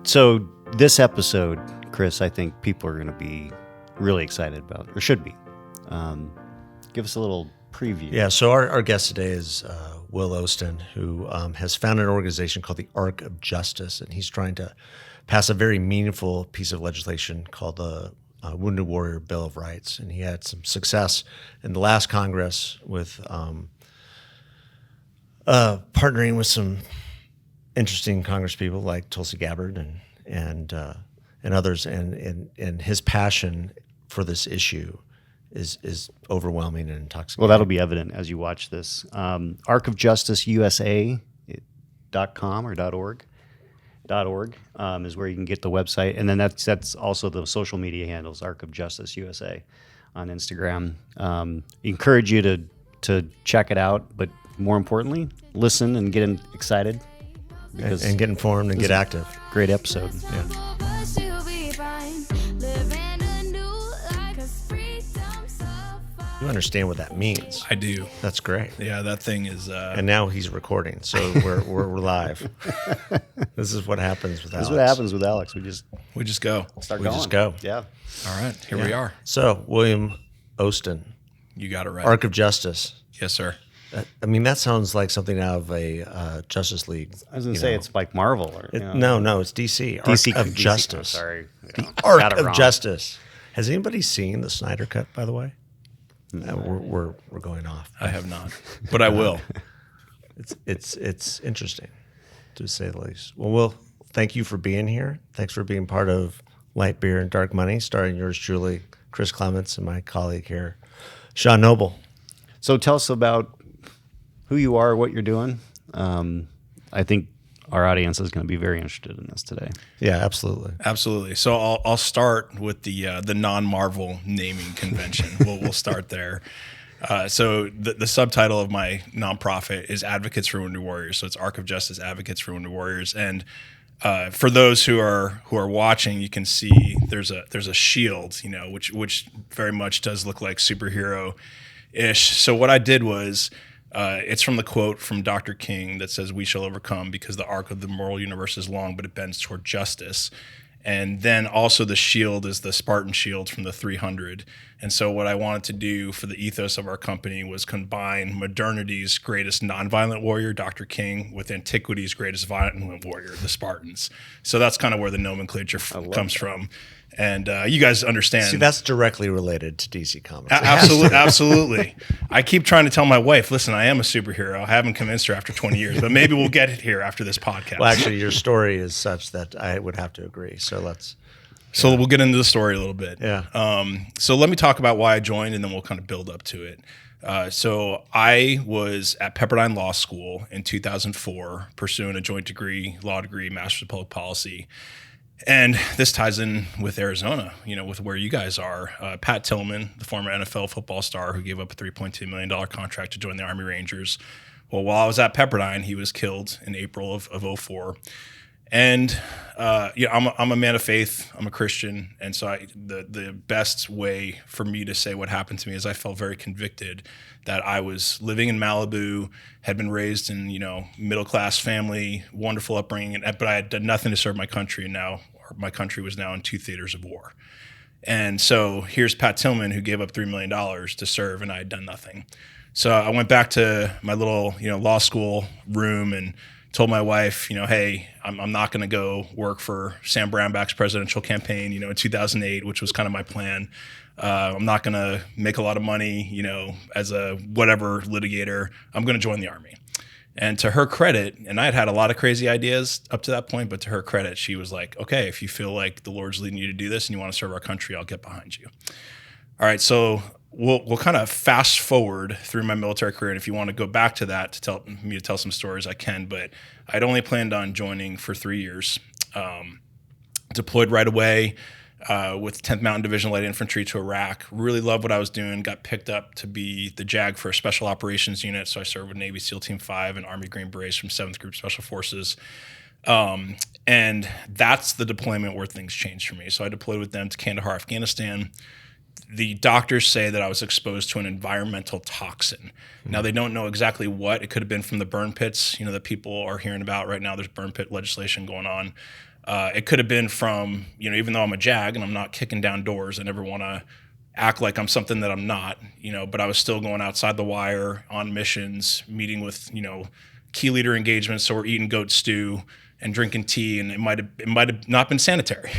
So this episode, Chris, I think people are going to be really excited about, or should be. Give us a little preview. Yeah, so our guest today is Will Ostan, who has founded an organization called the Arc of Justice, and he's trying to pass a very meaningful piece of legislation called the Wounded Warrior Bill of Rights. And he had some success in the last Congress with partnering with some interesting congresspeople like Tulsi Gabbard and others, and his passion for this issue is overwhelming and intoxicating. Well, that'll be evident as you watch this. arcofjusticeusa.com or .org. .org is where you can get the website, and then that's also the social media handles, Arc of Justice USA on Instagram. Encourage you to check it out, but more importantly, listen and get excited. And get informed and get active. Great episode. Yeah. You understand what that means. I do. That's great. Yeah, that thing is... And now he's recording, so we're live. This is what happens with Alex. This is what happens with Alex. We just go. Start we going. just go. Yeah. All right, here we are. So, William Ostan, You got it right. Arc of Justice. Yes, sir. I mean, that sounds like something out of a Justice League. I was going to say it's like Marvel. Or, No, it's DC. DC Arc of Justice. Sorry. The Arc of Justice. Has anybody seen the Snyder Cut, by the way? We're going off. I have not, but I will. It's interesting, to say the least. Well, Will, thank you for being here. Thanks for being part of Light Beer and Dark Money, starring yours truly, Chris Clements, and my colleague here, Sean Noble. So tell us about who you are, what you're doing. I think our audience is going to be very interested in this today. Yeah, absolutely. Absolutely. So I'll start with the non-Marvel naming convention. We'll start there. So the subtitle of my nonprofit is Advocates for Wounded Warriors. So it's Arc of Justice Advocates for Wounded Warriors. And for those who are watching, you can see there's a shield, which very much does look like superhero-ish. So what I did was, it's from the quote from Dr. King that says, "We shall overcome because the arc of the moral universe is long, but it bends toward justice." And then also the shield is the Spartan shield from the 300. And so what I wanted to do for the ethos of our company was combine modernity's greatest nonviolent warrior, Dr. King, with antiquity's greatest violent warrior, the Spartans. So that's kind of where the nomenclature comes from. And you guys understand. See, that's directly related to DC Comics. Absolutely. I keep trying to tell my wife, listen, I am a superhero. I haven't convinced her after 20 years, but maybe we'll get it here after this podcast. Well, actually, your story is such that I would have to agree. So So we'll get into the story a little bit. Yeah. So let me talk about why I joined, and then we'll kind of build up to it. So I was at Pepperdine Law School in 2004, pursuing a joint law degree, Master's of Public Policy. And this ties in with Arizona, with where you guys are. Pat Tillman, the former NFL football star who gave up a $3.2 million contract to join the Army Rangers. Well, while I was at Pepperdine, he was killed in April of 2004. And I'm a man of faith. I'm a Christian, and so the best way for me to say what happened to me is I felt very convicted that I was living in Malibu, had been raised in middle class family, wonderful upbringing, but I had done nothing to serve my country, and now my country was now in 2 theaters of war. And so here's Pat Tillman, who gave up $3 million to serve, and I had done nothing. So I went back to my little law school room and told my wife, hey, I'm not going to go work for Sam Brownback's presidential campaign, in 2008, which was kind of my plan. I'm not going to make a lot of money, as a whatever litigator. I'm going to join the Army. And to her credit, and I had a lot of crazy ideas up to that point, but to her credit, she was like, okay, if you feel like the Lord's leading you to do this and you want to serve our country, I'll get behind you. All right, so we'll kind of fast forward through my military career, and if you want to go back to that to tell some stories, I can. But I'd only planned on joining for 3 years. Deployed right away with 10th Mountain Division Light Infantry to Iraq. Really loved what I was doing. Got picked up to be the JAG for a Special Operations Unit, so I served with Navy SEAL Team 5 and Army Green Berets from 7th Group Special Forces. And that's the deployment where things changed for me. So I deployed with them to Kandahar, Afghanistan. the doctors say that I was exposed to an environmental toxin. Now, they don't know exactly what. It could have been from the burn pits, that people are hearing about right now. There's burn pit legislation going on. It could have been from, even though I'm a JAG and I'm not kicking down doors, I never want to act like I'm something that I'm not, but I was still going outside the wire on missions, meeting with, key leader engagements. So we're eating goat stew and drinking tea, and it might have not been sanitary.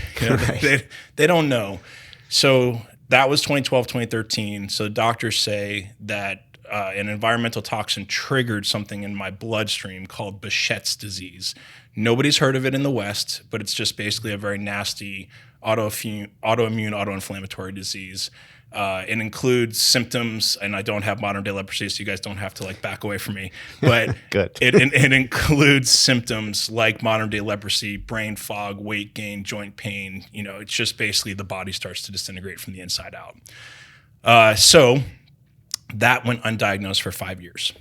They don't know. So that was 2012, 2013. So the doctors say that an environmental toxin triggered something in my bloodstream called Behçet's disease. Nobody's heard of it in the West, but it's just basically a very nasty autoimmune, autoinflammatory disease. It includes symptoms, and I don't have modern day leprosy, so you guys don't have to back away from me. But Good. It includes symptoms like modern day leprosy, brain fog, weight gain, joint pain. It's just basically the body starts to disintegrate from the inside out. So that went undiagnosed for 5 years.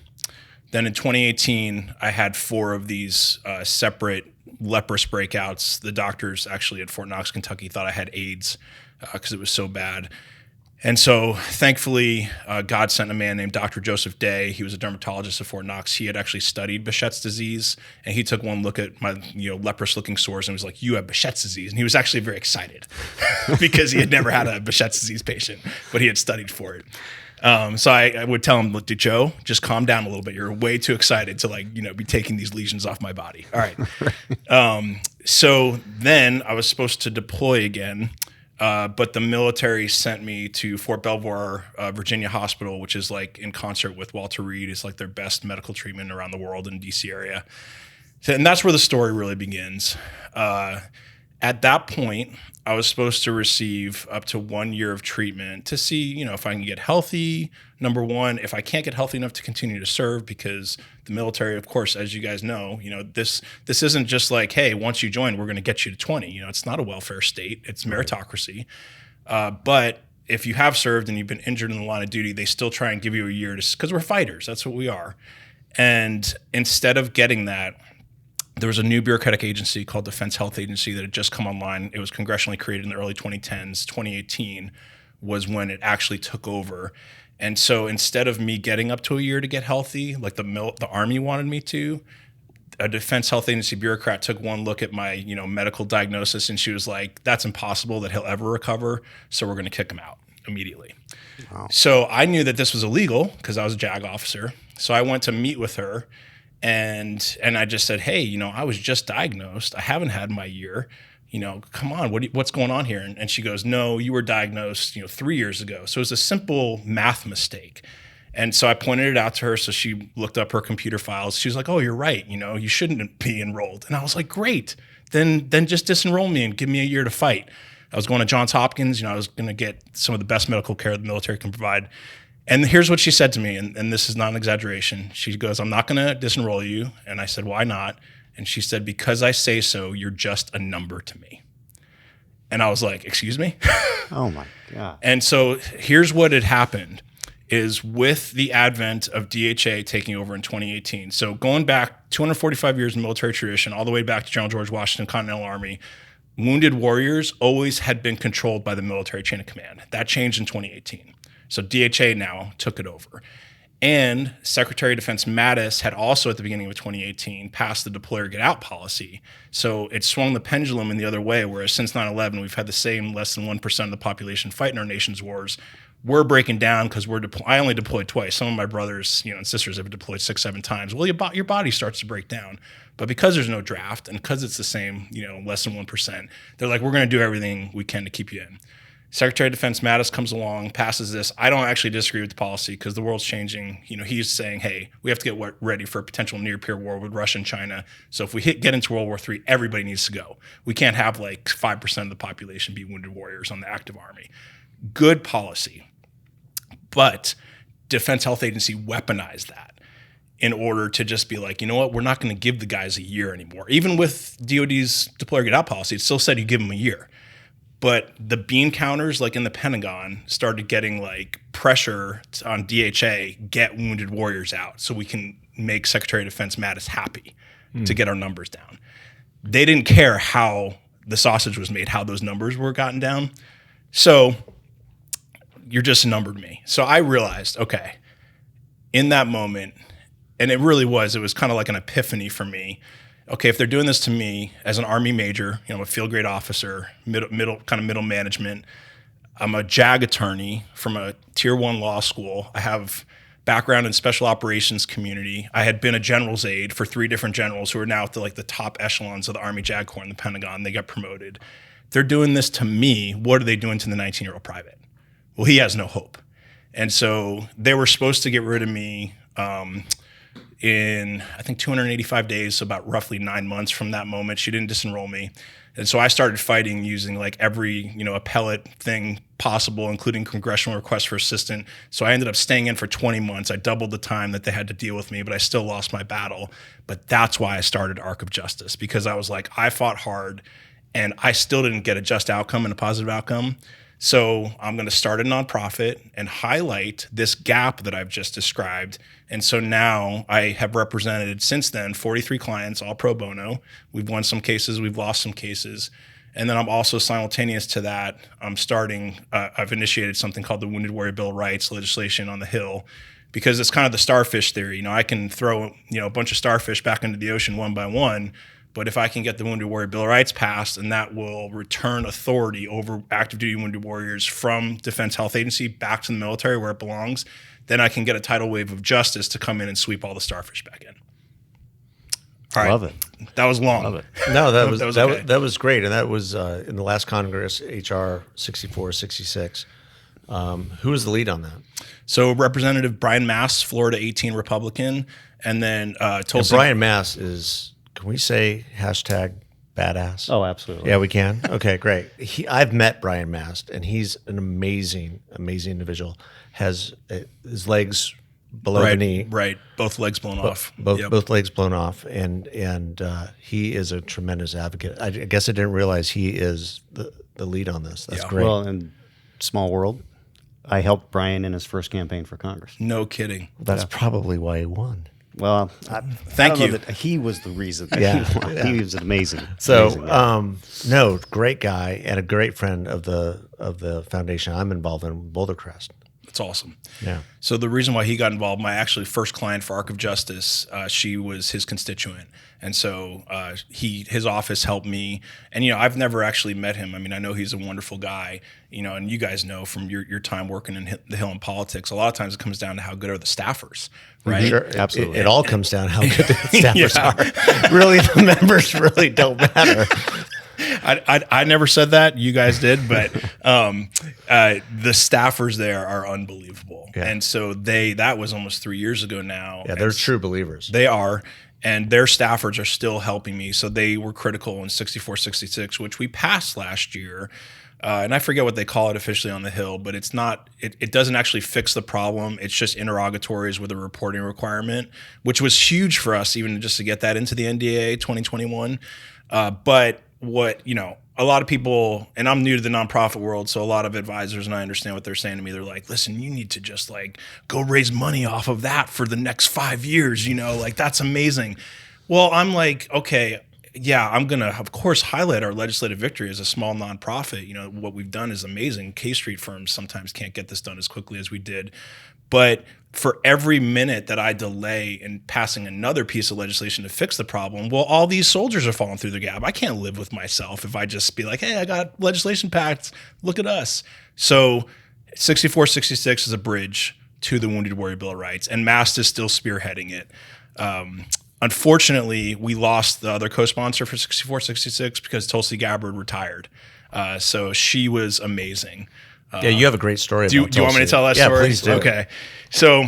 Then in 2018, I had 4 of these separate leprous breakouts. The doctors actually at Fort Knox, Kentucky thought I had AIDS because it was so bad. And so thankfully, God sent a man named Dr. Joseph Day. He was a dermatologist at Fort Knox. He had actually studied Behçet's disease, and he took one look at my leprous looking sores and was like, "You have Behçet's disease." And he was actually very excited because he had never had a Behçet's disease patient, but he had studied for it. So I would tell him, "Look, Joe, just calm down a little bit. You're way too excited to be taking these lesions off my body." All right. So then I was supposed to deploy again. But the military sent me to Fort Belvoir, Virginia Hospital, which is in concert with Walter Reed. It's their best medical treatment around the world in the DC area. And that's where the story really begins. At that point, I was supposed to receive up to 1 year of treatment to see, if I can get healthy. Number one, if I can't get healthy enough to continue to serve, because the military, of course, as you guys know, this isn't just hey, once you join, we're going to get you to 20. It's not a welfare state; it's meritocracy. But if you have served and you've been injured in the line of duty, they still try and give you a year because we're fighters. That's what we are. And instead of getting that, there was a new bureaucratic agency called Defense Health Agency that had just come online. It was congressionally created in the early 2010s. 2018 was when it actually took over. And so instead of me getting up to a year to get healthy, like the Army wanted me to, a Defense Health Agency bureaucrat took one look at my medical diagnosis, and she was like, "That's impossible that he'll ever recover, so we're going to kick him out immediately." Wow. So I knew that this was illegal because I was a JAG officer. So I went to meet with her. And I just said, "Hey, I was just diagnosed. I haven't had my year. Come on, what's going on here?" And she goes, "No, you were diagnosed, 3 years ago." So it was a simple math mistake. And so I pointed it out to her. So she looked up her computer files. She was like, "Oh, you're right. You shouldn't be enrolled." And I was like, "Great. Then just disenroll me and give me a year to fight." I was going to Johns Hopkins. I was going to get some of the best medical care the military can provide. And here's what she said to me, and this is not an exaggeration. She goes, "I'm not going to disenroll you." And I said, "Why not?" And she said, "Because I say so, you're just a number to me." And I was like, "Excuse me?" Oh my God. And so here's what had happened is with the advent of DHA taking over in 2018. So going back 245 years in military tradition, all the way back to General George Washington Continental Army, wounded warriors always had been controlled by the military chain of command. That changed in 2018. So DHA now took it over. And Secretary of Defense Mattis had also at the beginning of 2018 passed the deploy or get out policy. So it swung the pendulum in the other way, whereas since 9/11, we've had the same less than 1% of the population fighting our nation's wars. We're breaking down because I only deployed twice. Some of my brothers and sisters have deployed 6, 7 times. Well, your body starts to break down. But because there's no draft and because it's the same, less than 1%, they're like, "We're going to do everything we can to keep you in." Secretary of Defense Mattis comes along, passes this. I don't actually disagree with the policy because the world's changing. He's saying, "Hey, we have to get ready for a potential near-peer war with Russia and China. So if we get into World War III, everybody needs to go. We can't have 5% of the population be wounded warriors on the active army." Good policy. But Defense Health Agency weaponized that in order to just be like, "You know what? We're not going to give the guys a year anymore." Even with DOD's deploy or get out policy, it still said you give them a year. But the bean counters, in the Pentagon, started getting pressure on DHA, get wounded warriors out so we can make Secretary of Defense Mattis happy to get our numbers down. They didn't care how the sausage was made, how those numbers were gotten down. So you're just numbered me. So I realized, okay, in that moment, and it was kind of like an epiphany for me. Okay, if they're doing this to me as an Army major, I'm a field grade officer, middle management. I'm a JAG attorney from a tier 1 law school. I have background in special operations community. I had been a general's aide for 3 different generals who are now at the top echelons of the Army JAG Corps in the Pentagon. They got promoted. They're doing this to me. What are they doing to the 19-year-old private? Well, he has no hope. And so they were supposed to get rid of me in, I think, 285 days, so about roughly 9 months from that moment. She didn't disenroll me. And so I started fighting using like every, appellate thing possible, including congressional request for assistance. So I ended up staying in for 20 months. I doubled the time that they had to deal with me, but I still lost my battle. But that's why I started Arc of Justice, because I was like, I fought hard and I still didn't get a just outcome and a positive outcome. So I'm going to start a nonprofit and highlight this gap that I've just described. And so now I have represented since then 43 clients, all pro bono. We've won some cases, we've lost some cases. And then I'm also simultaneous to that, I've initiated something called the Wounded Warrior Bill of Rights legislation on the Hill, because it's kind of the starfish theory. I can throw a bunch of starfish back into the ocean one by one, but if I can get the Wounded Warrior Bill of Rights passed, and that will return authority over active duty wounded warriors from Defense Health Agency back to the military where it belongs, then I can get a tidal wave of justice to come in and sweep all the starfish back in. All right. Love it. That was long. Love it. No, that was okay. that was great, and that was in the last Congress, HR 6466. Who was the lead on that? So Representative Brian Mast, Florida 18 Republican, and then Tulsi. And Brian Mast is, can we say #badass? Oh, absolutely. Yeah, we can. Okay, great. I've met Brian Mast, and he's an amazing individual. Has his legs below the knee, right, both legs blown off, both legs blown off, and he is a tremendous advocate. I guess I didn't realize he is the lead on this. That's great. Well, in small world, I helped Brian in his first campaign for Congress. No kidding. That's probably why he won. Well, Thank I don't you. know that he was the reason. That Yeah, he won. yeah. He was amazing. So, Amazing guy. no, great guy and a great friend of the foundation I'm involved in, Boulder Crest. That's awesome. Yeah. So the reason why he got involved, my actually first client for Arc of Justice, she was his constituent. And so his office helped me. And, I've never actually met him. I mean, I know he's a wonderful guy, and you guys know from your time working in the Hill in politics, a lot of times it comes down to how good are the staffers, right? Sure. Absolutely. It all comes down to how good the staffers Yeah. are. Really, the members really don't matter. I never said that. You guys did, but the staffers there are unbelievable. Yeah. And so that was almost 3 years ago now. Yeah, they're true believers. They are. And their staffers are still helping me. So they were critical in 6466, which we passed last year. And I forget what they call it officially on the Hill, but it's not, it doesn't actually fix the problem. It's just interrogatories with a reporting requirement, which was huge for us, even just to get that into the NDAA 2021. But what, a lot of people, and I'm new to the nonprofit world, so a lot of advisors, and I understand what they're saying to me. They're like, listen, you need to just go raise money off of that for the next 5 years, that's amazing. Well, I'm like, okay, yeah, I'm going to, of course, highlight our legislative victory as a small nonprofit. What we've done is amazing. K Street firms sometimes can't get this done as quickly as we did. But for every minute that I delay in passing another piece of legislation to fix the problem, well, all these soldiers are falling through the gap. I can't live with myself if I just be like, hey, I got legislation passed. Look at us. So 6466 is a bridge to the Wounded Warrior Bill of Rights, and Mast is still spearheading it. Unfortunately, we lost the other co-sponsor for 6466 because Tulsi Gabbard retired. So she was amazing. Yeah, you have a great story. Do you want me to tell that story? Yeah, please do. Okay. So,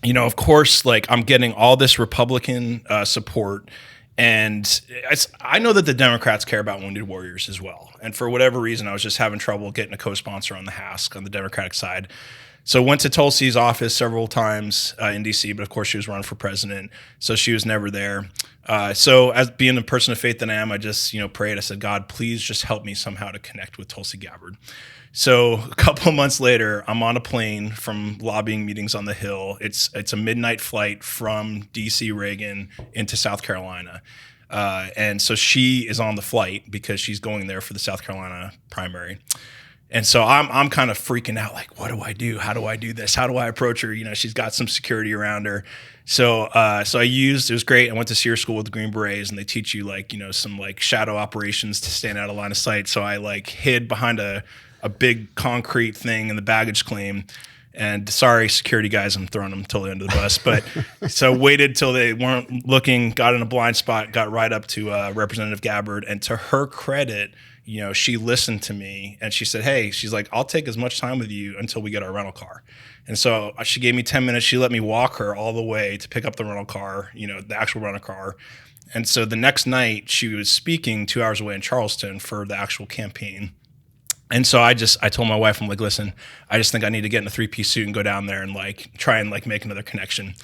of course, I'm getting all this Republican support, and I know that the Democrats care about wounded warriors as well. And for whatever reason, I was just having trouble getting a co-sponsor on the HASC on the Democratic side. So went to Tulsi's office several times in D.C., but of course she was running for president, so she was never there. So as being a person of faith that I am, I just prayed. I said, God, please just help me somehow to connect with Tulsi Gabbard. So a couple of months later, I'm on a plane from lobbying meetings on the Hill. It's a midnight flight from D.C. Reagan into South Carolina. And so she is on the flight because she's going there for the South Carolina primary. And so I'm kind of freaking out, like, what do I do? How do I do this? How do I approach her? You know, she's got some security around her. So it was great. I went to SEER school with the Green Berets, and they teach you like, you know, some like shadow operations to stand out of line of sight. So I like hid behind a big concrete thing in the baggage claim. And sorry, security guys, I'm throwing them totally under the bus. But so waited till they weren't looking, got in a blind spot, got right up to Representative Gabbard. And to her credit, you know, she listened to me and she said, hey, she's like, I'll take as much time with you until we get our rental car. And so she gave me 10 minutes. She let me walk her all the way to pick up the rental car, you know, the actual rental car. And so the next night she was speaking 2 hours away in Charleston for the actual campaign. And so I told my wife, I'm like, listen, I just think I need to get in a 3-piece suit and go down there and like try and like make another connection.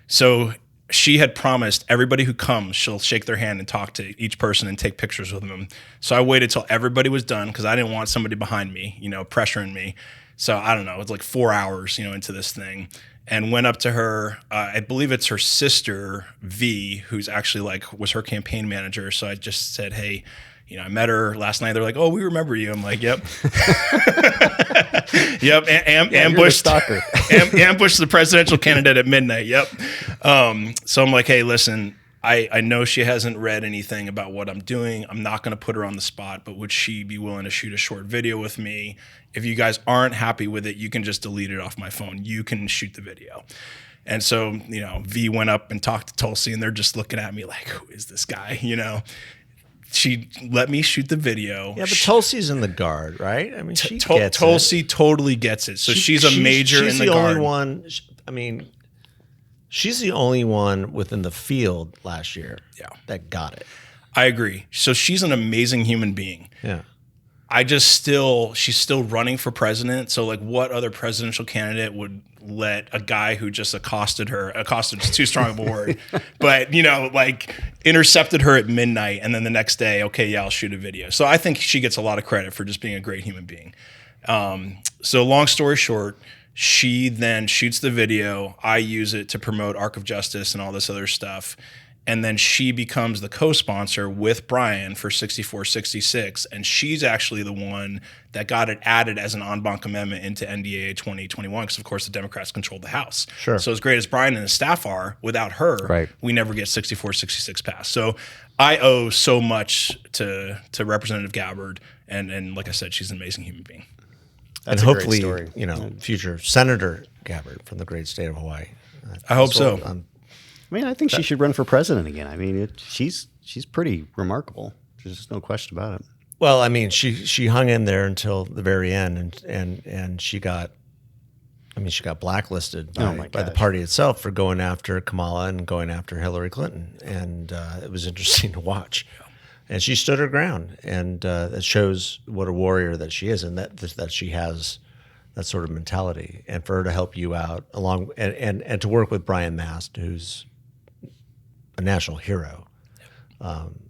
So she had promised everybody who comes, she'll shake their hand and talk to each person and take pictures with them. So I waited till everybody was done because I didn't want somebody behind me, you know, pressuring me. So I don't know, it's like 4 hours, you know, into this thing, and went up to her. I believe it's her sister, V, who's actually like was her campaign manager. So I just said, hey, you know, I met her last night. They're like, "Oh, we remember you." I'm like, "Yep, yep." Ambushed, ambushed the presidential candidate at midnight. Yep. So I'm like, "Hey, listen, I know she hasn't read anything about what I'm doing. I'm not going to put her on the spot, but would she be willing to shoot a short video with me? If you guys aren't happy with it, you can just delete it off my phone. You can shoot the video." And so, you know, V went up and talked to Tulsi, and they're just looking at me like, "Who is this guy?" You know. She let me shoot the video. Yeah, but Tulsi's in the Guard, right? I mean, she gets Tulsi it. totally gets it. So she's a major in the Guard. Only one. I mean, she's the only one within the field last year that got it. I agree. So she's an amazing human being. Yeah. She's still running for president. So like what other presidential candidate would let a guy who just accosted is too strong of a word, but you know, like intercepted her at midnight and then the next day, okay, yeah, I'll shoot a video. So I think she gets a lot of credit for just being a great human being. So long story short, she then shoots the video. I use it to promote Arc of Justice and all this other stuff. And then she becomes the co-sponsor with Brian for 6466. And she's actually the one that got it added as an en banc amendment into NDAA 2021 because, of course, the Democrats controlled the House. Sure. So as great as Brian and his staff are, without her, we never get 6466 passed. So I owe so much to Representative Gabbard. And like I said, she's an amazing human being. That's and hopefully, you know, future Senator Gabbard from the great state of Hawaii. I hope so. I mean, I think she should run for president again. I mean, she's pretty remarkable. There's just no question about it. Well, I mean, she hung in there until the very end, and she got blacklisted by the party itself for going after Kamala and going after Hillary Clinton, and it was interesting to watch. And she stood her ground, and that shows what a warrior that she is, and that she has that sort of mentality. And for her to help you out along and to work with Brian Mast, who's a national hero,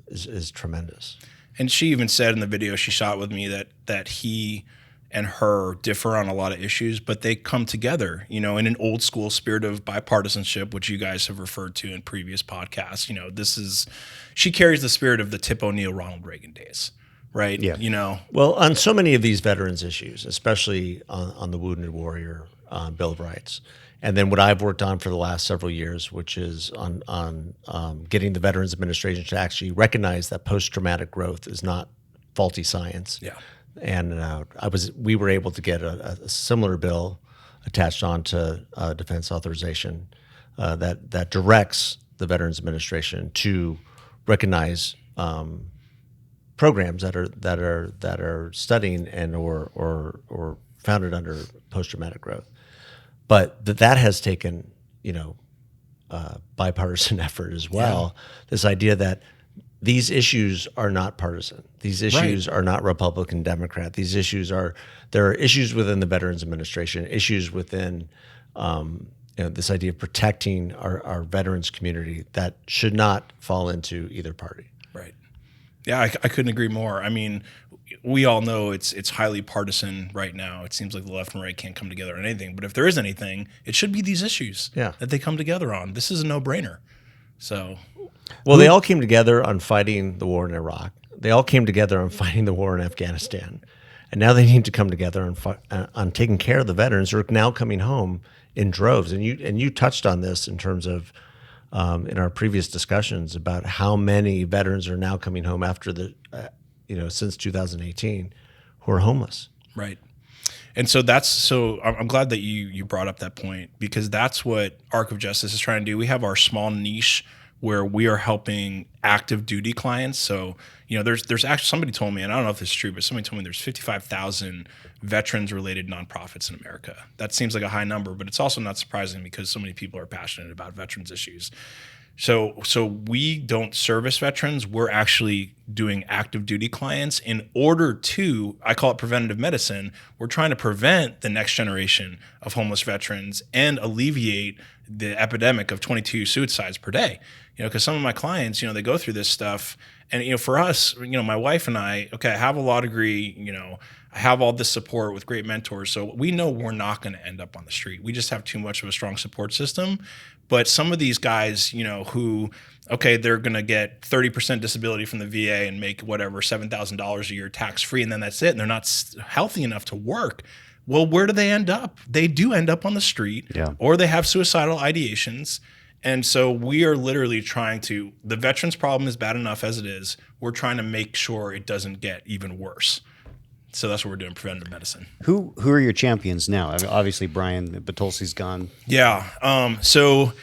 is tremendous. And she even said in the video she shot with me that he and her differ on a lot of issues, but they come together, you know, in an old school spirit of bipartisanship, which you guys have referred to in previous podcasts. You know, she carries the spirit of the Tip O'Neill, Ronald Reagan days, right? Yeah. You know, well, on so many of these veterans issues, especially on the Wounded Warrior Bill of Rights, and then what I've worked on for the last several years, which is on getting the Veterans Administration to actually recognize that post-traumatic growth is not faulty science. Yeah. And we were able to get a similar bill attached onto defense authorization that directs the Veterans Administration to recognize programs that are studying and or founded under post-traumatic growth. But that has taken, you know, bipartisan effort as well. Yeah. This idea that these issues are not partisan. These issues are not Republican, Democrat. These issues there are issues within the Veterans Administration, issues within this idea of protecting our veterans community that should not fall into either party. Right. Yeah, I couldn't agree more. I mean, we all know it's highly partisan right now. It seems like the left and right can't come together on anything. But if there is anything, it should be these issues that they come together on. This is a no-brainer. So, well, they all came together on fighting the war in Iraq. They all came together on fighting the war in Afghanistan. and now they need to come together on taking care of the veterans who are now coming home in droves. And you touched on this in terms of in our previous discussions about how many veterans are now coming home after since 2018 who are homeless. Right. And so I'm glad that you brought up that point, because that's what Arc of Justice is trying to do. We have our small niche where we are helping active duty clients. So, there's actually, somebody told me, and I don't know if this is true, but somebody told me there's 55,000 veterans related nonprofits in America. That seems like a high number, but it's also not surprising because so many people are passionate about veterans issues. So we don't service veterans. We're actually doing active duty clients in order to, I call it preventative medicine. We're trying to prevent the next generation of homeless veterans and alleviate the epidemic of 22 suicides per day. Because some of my clients, they go through this stuff, and for us, my wife and I have a law degree, I have all this support with great mentors, so we know we're not going to end up on the street. We just have too much of a strong support system. But some of these guys, who, they're going to get 30% disability from the VA and make whatever $7,000 a year tax free, and then that's it, and they're not healthy enough to work. Well, where do they end up? They do end up on the street, or they have suicidal ideations. And so we are literally the veterans problem is bad enough as it is. We're trying to make sure it doesn't get even worse. So that's what we're doing, preventative medicine. Who are your champions now? I mean, obviously, Brian Batolsi's gone. Yeah. So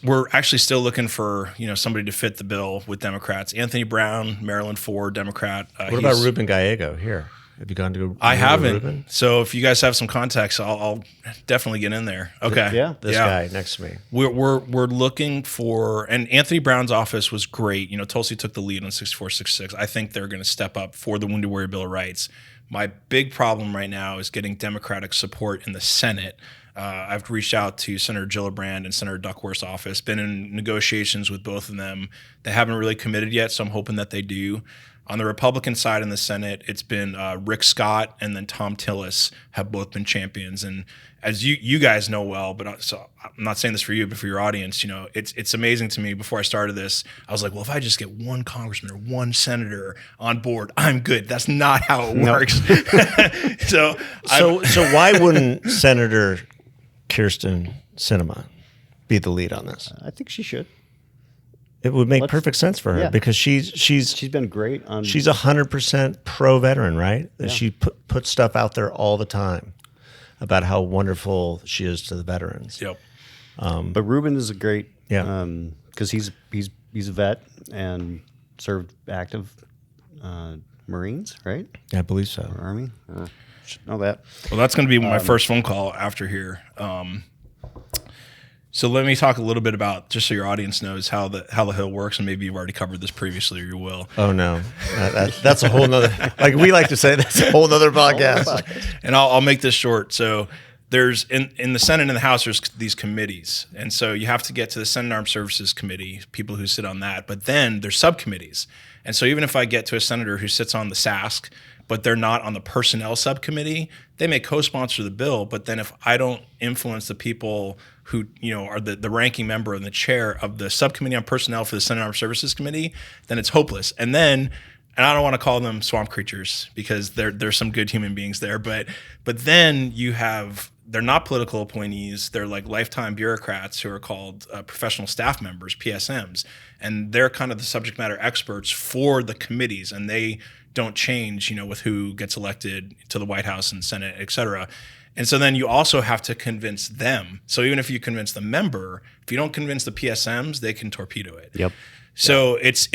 we're actually still looking for somebody to fit the bill with Democrats. Anthony Brown, Maryland 4 Democrat. What about Ruben Gallego here? Have you gone to? I haven't. Ruben? So if you guys have some contacts, I'll definitely get in there. Okay. This guy next to me. We're looking for, and Anthony Brown's office was great. Tulsi took the lead on 6466. I think they're going to step up for the Wounded Warrior Bill of Rights. My big problem right now is getting Democratic support in the Senate. I've reached out to Senator Gillibrand and Senator Duckworth's office, been in negotiations with both of them. They haven't really committed yet, so I'm hoping that they do. On the Republican side in the Senate, it's been Rick Scott and then Tom Tillis have both been champions. And as you guys know well, but so I'm not saying this for you, but for your audience, it's amazing to me. Before I started this, I was like, well, if I just get one congressman or one senator on board, I'm good. That's not how it works. So why wouldn't Senator Kirsten Sinema be the lead on this? I think she should. It would make perfect sense for her because she's been great on. She's 100% pro veteran, right? Yeah. She puts stuff out there all the time about how wonderful she is to the veterans. Yep. But Ruben is a great because he's a vet and served active Marines, right? Yeah, I believe so. Or Army. Should know that. Well, that's going to be my first phone call after here. So let me talk a little bit about, just so your audience knows how the Hill works, and maybe you've already covered this previously, or you will. Oh no, that's a whole nother. Like we like to say, that's a whole nother podcast. And I'll make this short. So there's in the Senate and the House, there's these committees, and so you have to get to the Senate Armed Services Committee, people who sit on that. But then there's subcommittees, and so even if I get to a senator who sits on the SASC, but they're not on the personnel subcommittee, they may co-sponsor the bill. But then if I don't influence the people who are the ranking member and the chair of the subcommittee on personnel for the Senate Armed Services Committee, then it's hopeless. And I don't want to call them swamp creatures because there's some good human beings there, but then they're not political appointees. They're like lifetime bureaucrats who are called professional staff members, PSMs, and they're kind of the subject matter experts for the committees, and they don't change, with who gets elected to the White House and Senate, et cetera. And so then you also have to convince them. So even if you convince the member, if you don't convince the PSMs, they can torpedo it. Yep. So it's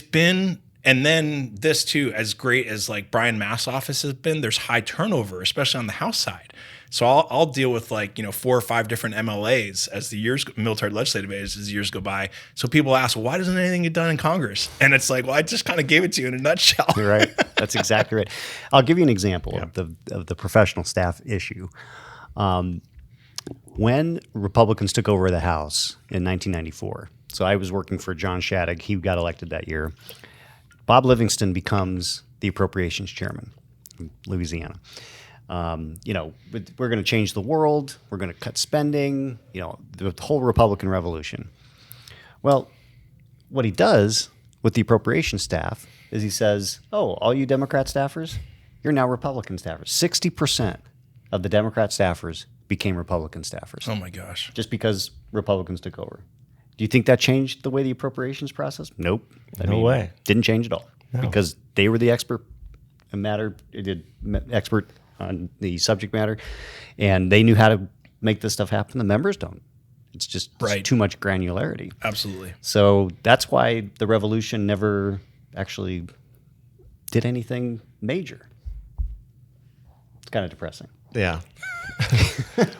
been, and then this too, as great as like Brian Mass' office has been, there's high turnover, especially on the House side. So I'll deal with 4 or 5 different MLAs as the years, military legislative aides, as years go by. So people ask, well, why doesn't anything get done in Congress? And it's like, well, I just kind of gave it to you in a nutshell. You're right. That's exactly right. I'll give you an example of the professional staff issue. When Republicans took over the House in 1994, so I was working for John Shattuck. He got elected that year. Bob Livingston becomes the appropriations chairman in Louisiana. We're going to change the world. We're going to cut spending, the whole Republican revolution. Well, what he does with the appropriation staff is he says, oh, all you Democrat staffers, you're now Republican staffers. 60% of the Democrat staffers became Republican staffers Oh my gosh. just because Republicans took over. Do you think that changed the way the appropriations process? Nope. No way. Didn't change at all because they were the expert on the subject matter, and they knew how to make this stuff happen. The members don't. It's just Right. too much granularity. Absolutely. So that's why the revolution never actually did anything major. It's kind of depressing. Yeah.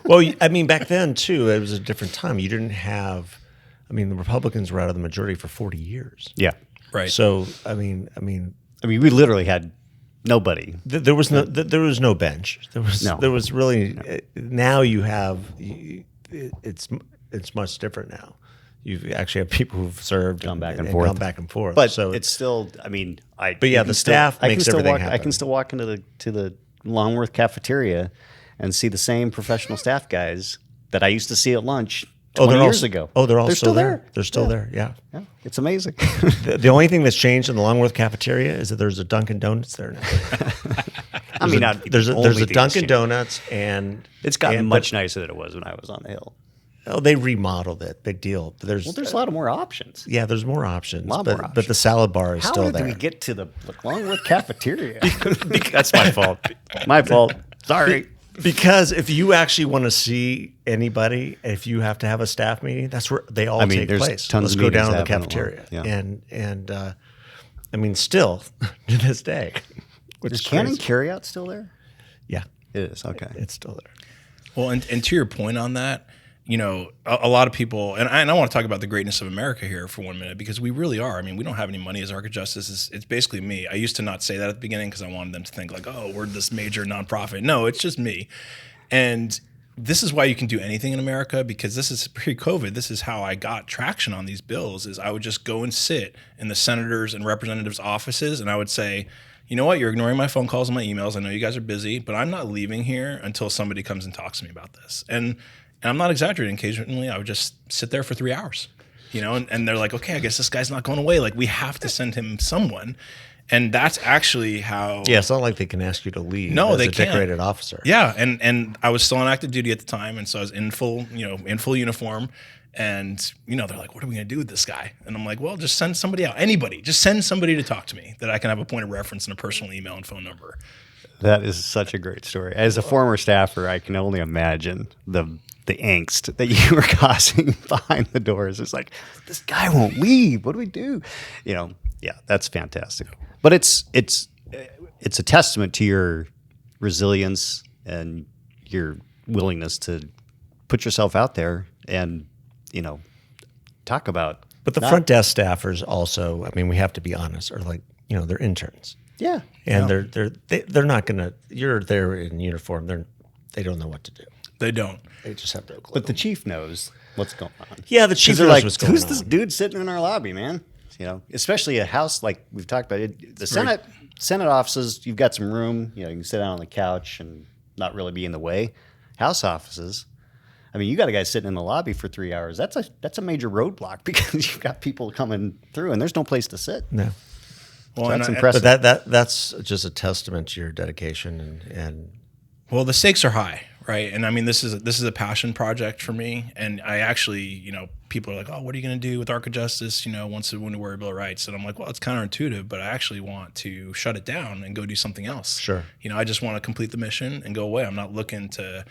Well, I mean, back then too, it was a different time. You didn't have. I mean, the Republicans were out of the majority for 40 years. Yeah. Right. So, I mean, We literally had nobody. there was no bench. No. There was really. Now you have. It's much different now. You actually have people who've served Gone back and and forth. gone back and forth. But so it's still, But yeah, the staff makes everything I happen. can still walk into the Longworth cafeteria and see the same professional staff guys that I used to see at lunch 20 years ago. Oh, they're all They're still there. They're still Yeah. there. Yeah. Yeah, it's amazing. The only thing that's changed in the Longworth cafeteria is that there's a Dunkin' Donuts there now. I mean, There's a thing that's Dunkin' changed. Donuts, and It's gotten and- much nicer than it was when I was on the Hill. Oh, they remodeled it. Big deal. But there's Well, there's a lot of more options. yeah, there's more options. Lot but more but the salad bar is How still did there. we get to the Longworth cafeteria? That's my fault. My fault. Sorry. Because if you actually want to see anybody, if you have to have a staff meeting, that's where they all take there's place. tons Let's of go meetings down to the happening cafeteria, along- and I mean, still to this day, which Is is Cannon crazy. Carryout still there? Yeah, It is. Okay. it's still there. Well, and to your point on that, you know, a lot of people, and I want to talk about the greatness of America here for 1 minute, because we really are. I mean, we don't have any money as Arc of Justice. It's basically me. I used to not say that at the beginning because I wanted them to think like, oh, we're this major nonprofit. No, it's just me. And this is why you can do anything in America, because this is pre-COVID. This is how I got traction on these bills. Is I would just go and sit in the senators and representatives' offices, and I would say, you know what, you're ignoring my phone calls and my emails. I know you guys are busy, but I'm not leaving here until somebody comes and talks to me about this. And I'm not exaggerating. Occasionally, I would just sit there for 3 hours, you know, and they're like, okay, I guess this guy's not going away. Like, we have to send him someone. And that's actually how. Yeah, it's not like they can ask you to leave. No, as they a can't. decorated officer. Yeah, and I was still on active duty at the time, and so I was in full uniform. And they're like, "What are we gonna do with this guy?" And I'm like, "Well, just send somebody out. Anybody, just send somebody to talk to me that I can have a point of reference and a personal email and phone number." That is such a great story. As a former staffer, I can only imagine the angst that you were causing behind the doors. It's like, this guy won't leave. What do we do? Yeah, that's fantastic. But it's a testament to your resilience and your willingness to put yourself out there and talk about. But the front desk staffers also, I mean, we have to be honest, are like, they're interns. Yeah, And they're not gonna. You're there in uniform. They don't know what to do. They don't. They just have to. but the chief knows what's going on. Yeah, the chief They're knows like, what's going who's on. this dude sitting in our lobby, man? Especially a house like we've talked about. The Senate offices, you've got some room. You can sit down on the couch and not really be in the way. House offices, I mean, you got a guy sitting in the lobby for 3 hours. That's a major roadblock because you've got people coming through and there's no place to sit. No. Well, That's and impressive. But that's just a testament to your dedication and Well, the stakes are high, right? And I mean, this is a passion project for me. And I actually, people are like, "Oh, what are you going to do with Arc of Justice?" Once the Wounded Warrior Bill of Rights, and I'm like, "Well, it's counterintuitive, but I actually want to shut it down and go do something else." Sure. I just want to complete the mission and go away. I'm not looking to,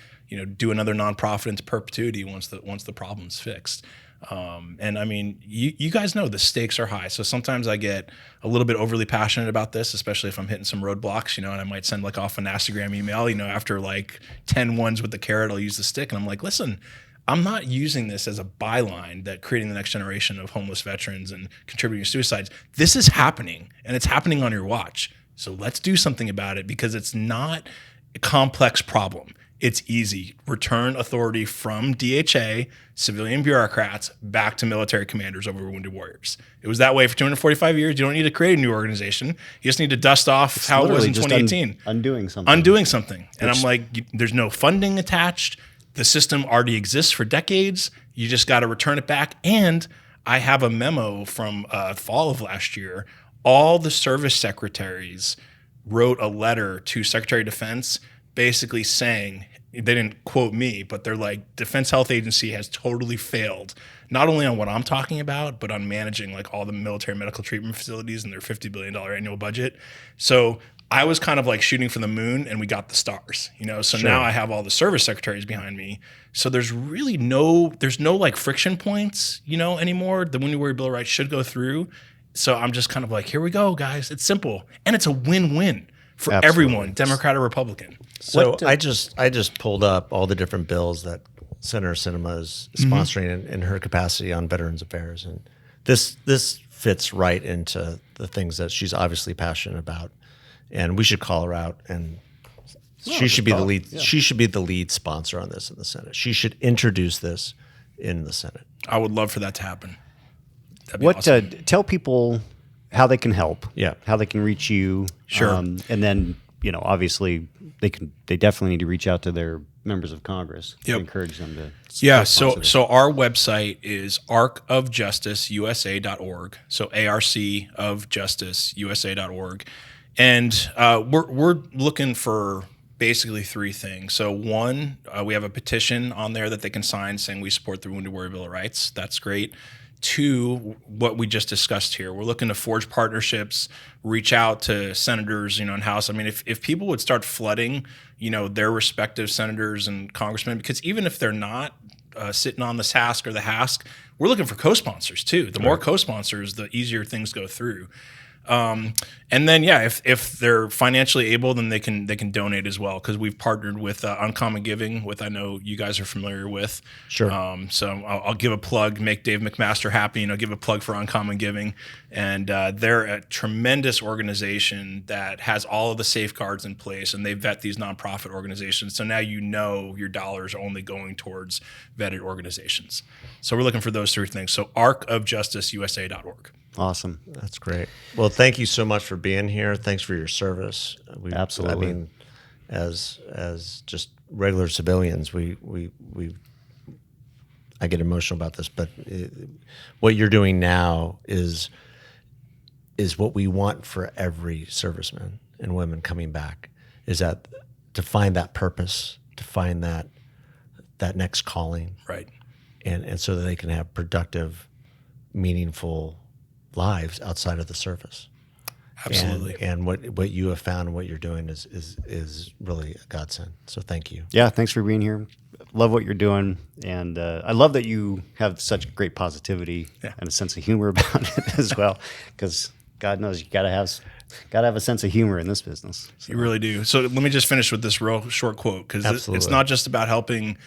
do another nonprofit into perpetuity once the problem's fixed. And I mean, you guys know the stakes are high. So sometimes I get a little bit overly passionate about this, especially if I'm hitting some roadblocks, and I might send off an Instagram email, after like 10 ones with the carrot, I'll use the stick. And I'm like, listen, I'm not using this as a byline that creating the next generation of homeless veterans and contributing to suicides. This is happening, and it's happening on your watch. So let's do something about it, because it's not a complex problem. It's easy. Return authority from DHA, civilian bureaucrats, back to military commanders over wounded warriors. It was that way for 245 years. You don't need to create a new organization. You just need to dust off how it was Literally in just 2018. undoing something. Undoing something. And I'm like, there's no funding attached. The system already exists for decades. You just got to return it back. And I have a memo from fall of last year. All the service secretaries wrote a letter to Secretary of Defense basically saying, they didn't quote me, but they're like, Defense Health Agency has totally failed, not only on what I'm talking about, but on managing like all the military medical treatment facilities and their $50 billion annual budget. So I was kind of like shooting for the moon, and we got the stars, you know? So now I have all the service secretaries behind me. So there's really no like friction points, you know, anymore. The Wounded Warrior Bill of Rights should go through. So I'm just kind of like, here we go, guys. It's simple. And it's a win-win for everyone, Democrat or Republican. So I just pulled up all the different bills that Senator Sinema is sponsoring in her capacity on Veterans Affairs. And this fits right into the things that she's obviously passionate about. And we should call her out, and she should be the lead. Yeah. She should be the lead sponsor on this in the Senate. She should introduce this in the Senate. I would love for that to happen. That'd be awesome. Tell people how they can help. Yeah, how they can reach you. Sure. And then obviously they definitely need to reach out to their members of Congress to encourage them to. Yeah. So our website is arcofjusticeusa.org. So arcofjusticeusa.org. And we're looking for basically three things. So one, we have a petition on there that they can sign saying we support the Wounded Warrior Bill of Rights. That's great. Two, what we just discussed here. We're looking to forge partnerships, reach out to senators, and House. I mean, if people would start flooding, their respective senators and congressmen, because even if they're not sitting on the SASC or the HASC, we're looking for co-sponsors too. The more co-sponsors, the easier things go through. And then, if they're financially able, then they can donate as well. Cause we've partnered with, Uncommon Giving, I know you guys are familiar with. Sure. So I'll give a plug, make Dave McMaster happy, give a plug for Uncommon Giving. And, they're a tremendous organization that has all of the safeguards in place, and they vet these nonprofit organizations. So now, your dollars are only going towards vetted organizations. So we're looking for those three things. So arcofjusticeusa.org. Awesome. That's great. Well, thank you so much for being here. Thanks for your service. Absolutely. I mean, as just regular civilians, I get emotional about this, but what you're doing now is what we want for every serviceman and women coming back, is that to find that purpose, to find that next calling. Right. And so that they can have productive, meaningful lives outside of the service. Absolutely. And what you have found and what you're doing is really a godsend. So thank you. Yeah, thanks for being here. Love what you're doing, and I love that you have such great positivity and a sense of humor about it as well. Because God knows you gotta have a sense of humor in this business. So. You really do. So let me just finish with this real short quote, because it's not just about helping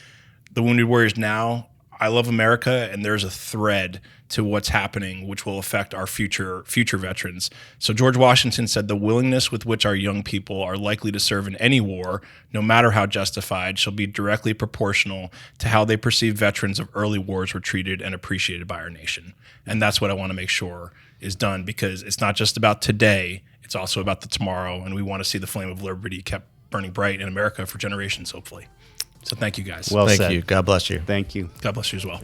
the Wounded Warriors now. I love America, and there's a thread to what's happening which will affect our future veterans. So George Washington said, "The willingness with which our young people are likely to serve in any war, no matter how justified, shall be directly proportional to how they perceive veterans of early wars were treated and appreciated by our nation." And that's what I want to make sure is done, because it's not just about today, it's also about the tomorrow, and we want to see the flame of liberty kept burning bright in America for generations, hopefully. So thank you, guys. Well said. Thank you. God bless you. Thank you. God bless you as well.